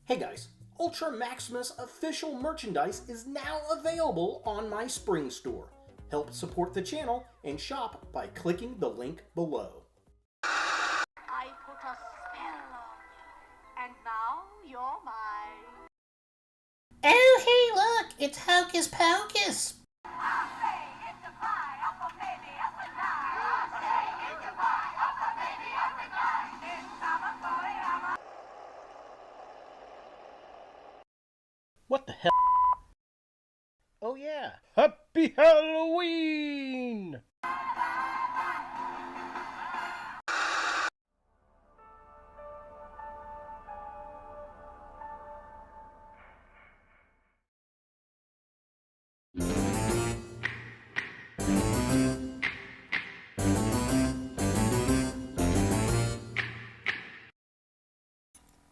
Hey guys, Ultra Maximus official merchandise is now available on my Spring store. Help support the channel and shop by clicking the link below. I put a spell on you, and now you're mine. Oh, hey, look, it's Hocus Pocus. What the hell? Oh yeah, Happy Halloween!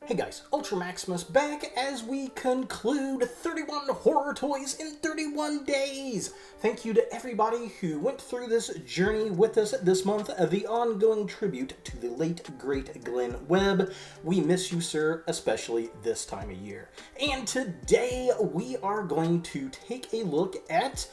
Hey guys, Ultra Maximus back as we conclude 31 horror toys in 31 days. Thank you to everybody who went through this journey with us this month, the ongoing tribute to the late, great Glenn Webb. We miss you, sir, especially this time of year. And today we are going to take a look at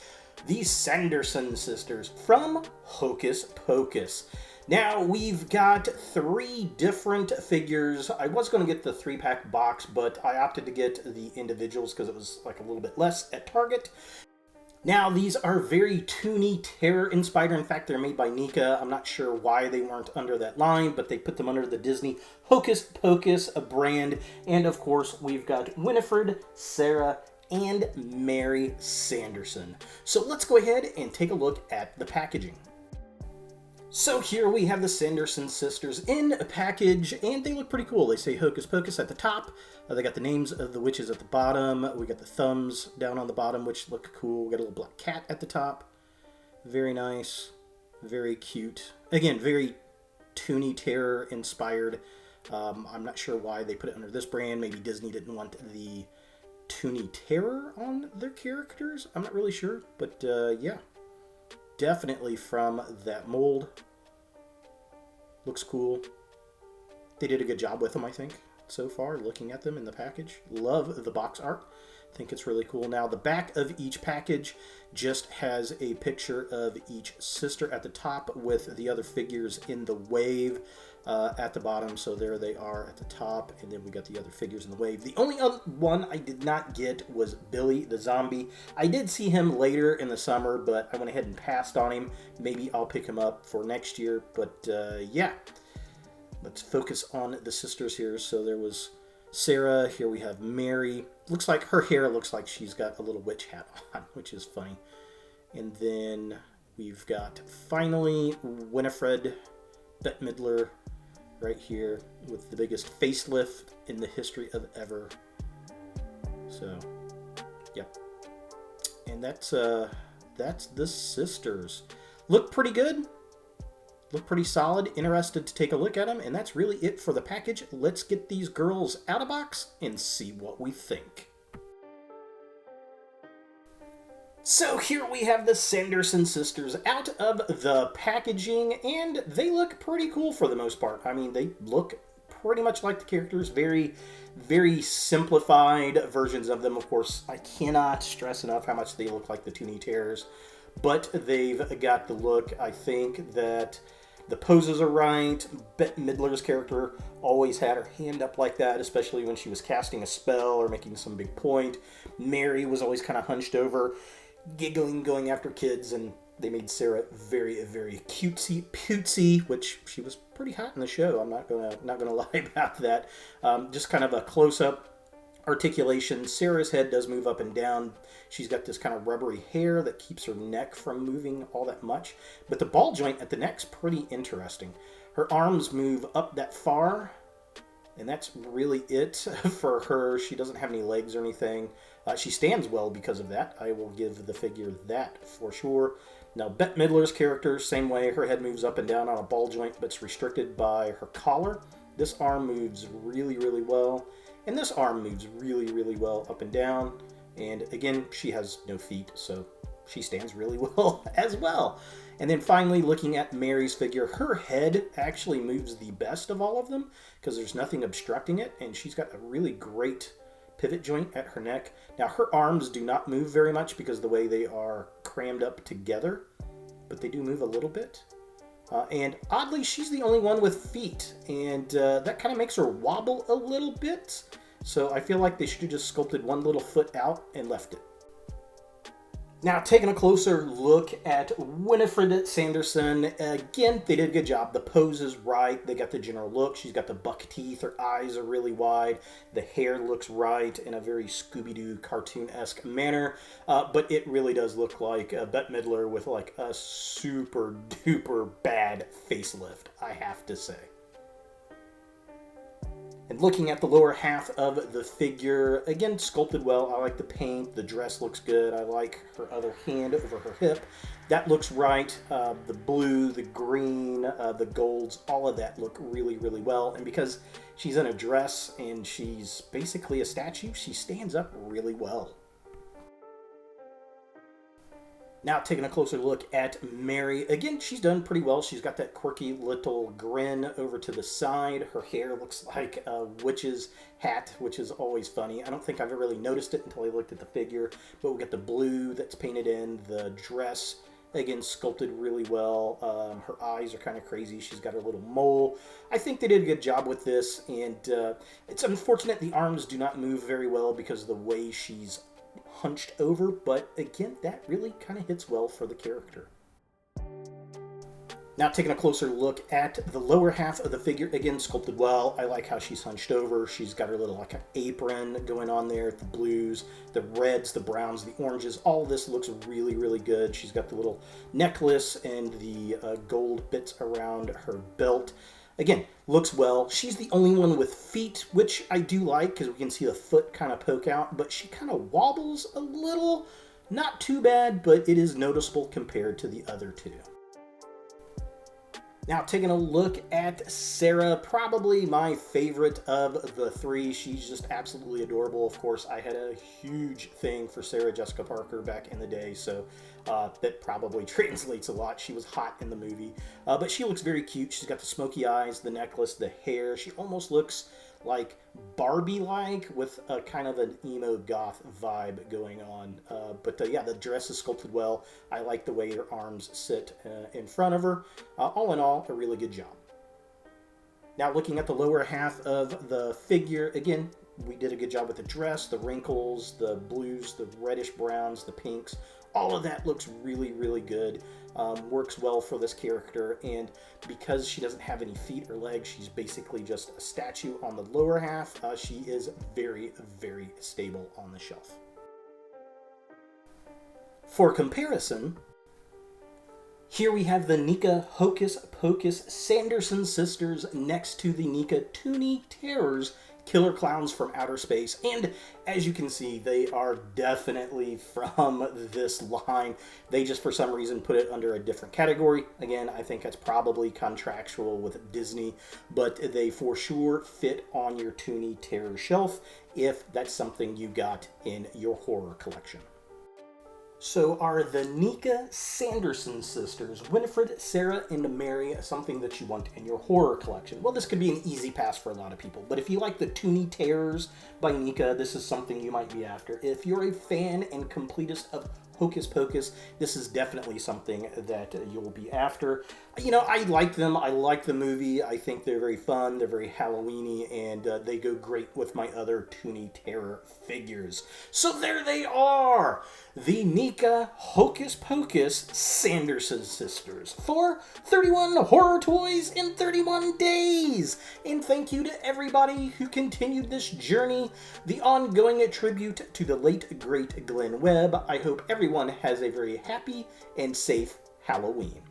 the Sanderson Sisters from Hocus Pocus. Now, we've got 3 different figures. I was going to get the 3-pack box, but I opted to get the individuals because it was like a little bit less at Target. Now, these are very Toony Terror inspired. In fact, they're made by NECA. I'm not sure why they weren't under that line, but they put them under the Disney Hocus Pocus brand. And of course, we've got Winifred, Sarah, and Mary Sanderson. So let's go ahead and take a look at the packaging. So here we have the Sanderson Sisters in a package, and they look pretty cool. They say Hocus Pocus at the top. They got the names of the witches at the bottom. We got the thumbs down on the bottom, which look cool. We got a little black cat at the top. Very nice. Very cute. Again, very Toony Terror inspired. I'm not sure why they put it under this brand. Maybe Disney didn't want the Toony Terror on their characters. I'm not really sure, but yeah. Definitely from that mold. Looks cool. They did a good job with them, I think, so far, looking at them in the package. Love the box art. Think it's really cool. Now, the back of each package just has a picture of each sister at the top with the other figures in the wave at the bottom. So there they are at the top, and then we got the other figures in the wave. The only other one I did not get was Billy the Zombie. I did see him later in the summer, but I went ahead and passed on him. Maybe I'll pick him up for next year, but yeah. Let's focus on the sisters here. So there was Sarah. Here we have Mary. Looks like her hair looks like she's got a little witch hat on, which is funny. And then we've got, finally, Winifred, Bette Midler, right here with the biggest facelift in the history of ever. So, yep. And that's the sisters. Look pretty good. Look pretty solid. Interested to take a look at them. And that's really it for the package. Let's get these girls out of box and see what we think. So here we have the Sanderson Sisters out of the packaging, and they look pretty cool for the most part. I mean, they look pretty much like the characters. Very, very simplified versions of them. Of course, I cannot stress enough how much they look like the Toony Terrors, but they've got the look. I think that the poses are right. Bette Midler's character always had her hand up like that, especially when she was casting a spell or making some big point. Mary was always kind of hunched over, giggling, going after kids, and they made Sarah very, very cutesy pootsy, which she was pretty hot in the show. I'm not gonna lie about that. Just kind of a close-up articulation. Sarah's head does move up and down. She's got this kind of rubbery hair that keeps her neck from moving all that much, but the ball joint at the neck's pretty interesting. Her arms move up that far, and that's really it for her. She doesn't have any legs or anything. She stands well because of that. I will give the figure that for sure. Now, Bette Midler's character, same way. Her head moves up and down on a ball joint, but it's restricted by her collar. This arm moves really, really well. And this arm moves really, really well up and down. And again, she has no feet, so she stands really well as well. And then finally, looking at Mary's figure, her head actually moves the best of all of them because there's nothing obstructing it, and she's got a really great pivot joint at her neck. Now, her arms do not move very much because of the way they are crammed up together, but they do move a little bit. And oddly, she's the only one with feet, and that kind of makes her wobble a little bit. So I feel like they should have just sculpted one little foot out and left it. Now, taking a closer look at Winifred Sanderson, again, they did a good job. The pose is right. They got the general look. She's got the buck teeth. Her eyes are really wide. The hair looks right in a very Scooby-Doo cartoon-esque manner. But it really does look like Bette Midler with like a super-duper bad facelift, I have to say. And looking at the lower half of the figure, again, sculpted well. I like the paint. The dress looks good. I like her other hand over her hip. That looks right. The blue, the green, the golds, all of that look really, really well. And because she's in a dress and she's basically a statue, she stands up really well. Now, taking a closer look at Mary, again, she's done pretty well. She's got that quirky little grin over to the side. Her hair looks like a witch's hat, which is always funny. I don't think I've ever really noticed it until I looked at the figure, but we got the blue that's painted in, the dress, again, sculpted really well. Her eyes are kind of crazy. She's got her little mole. I think they did a good job with this, and it's unfortunate the arms do not move very well because of the way she's hunched over, but again, that really kind of hits well for the character. Now, taking a closer look at the lower half of the figure, again, sculpted well. I like how she's hunched over. She's got her little like an apron going on there, the blues, the reds, the browns, the oranges. All of this looks really, really good. She's got the little necklace and the gold bits around her belt. Again, looks well. She's the only one with feet, which I do like because we can see the foot kind of poke out, but she kind of wobbles a little. Not too bad, but it is noticeable compared to the other two. Now, taking a look at Sarah, probably my favorite of the three. She's just absolutely adorable. Of course, I had a huge thing for Sarah Jessica Parker back in the day, so that probably translates a lot. She was hot in the movie, but she looks very cute. She's got the smoky eyes, the necklace, the hair. She almost looks like Barbie-like with a kind of an emo goth vibe going on. But yeah, the dress is sculpted well. I like the way her arms sit in front of her. All in all, a really good job. Now, looking at the lower half of the figure, again, we did a good job with the dress, the wrinkles, the blues, the reddish browns, the pinks. All of that looks really, really good. Works well for this character, and because she doesn't have any feet or legs, she's basically just a statue on the lower half. She is very, very stable on the shelf. For comparison, here we have the NECA Hocus Pocus Sanderson Sisters next to the NECA Toonie Terrors Killer Clowns from Outer Space, and as you can see, they are definitely from this line. They just for some reason put it under a different category. Again, I think that's probably contractual with Disney, but they for sure fit on your Toonie Terror shelf if that's something you got in your horror collection. So are the NECA Sanderson sisters, Winifred, Sarah, and Mary, something that you want in your horror collection? Well, this could be an easy pass for a lot of people, but if you like the Toonie Terrors by NECA, this is something you might be after. If you're a fan and completist of Hocus Pocus, this is definitely something that you'll be after. You know, I like them. I like the movie. I think they're very fun. They're very Halloween-y, and they go great with my other Toonie Terror figures. So there they are! The NECA Hocus Pocus Sanderson Sisters for 31 horror toys in 31 days. And thank you to everybody who continued this journey, the ongoing tribute to the late, great Glenn Webb. I hope everyone has a very happy and safe Halloween.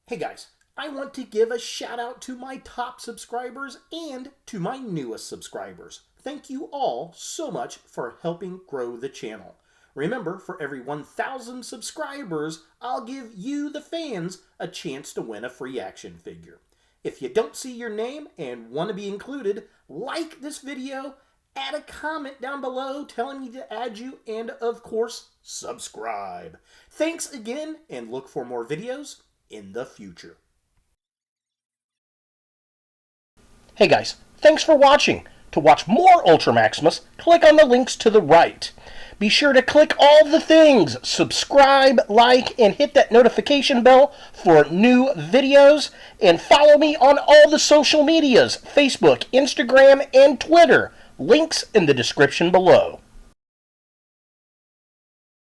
Hey guys, I want to give a shout out to my top subscribers and to my newest subscribers. Thank you all so much for helping grow the channel. Remember, for every 1,000 subscribers, I'll give you, the fans, a chance to win a free action figure. If you don't see your name and want to be included, like this video add a comment down below telling me to add you, and of course, subscribe. Thanks again, and look for more videos in the future. Hey guys, thanks for watching. To watch more Ultra Maximus, click on the links to the right. Be sure to click all the things, subscribe, like, and hit that notification bell for new videos. And follow me on all the social medias, Facebook, Instagram, and Twitter. Links in the description below.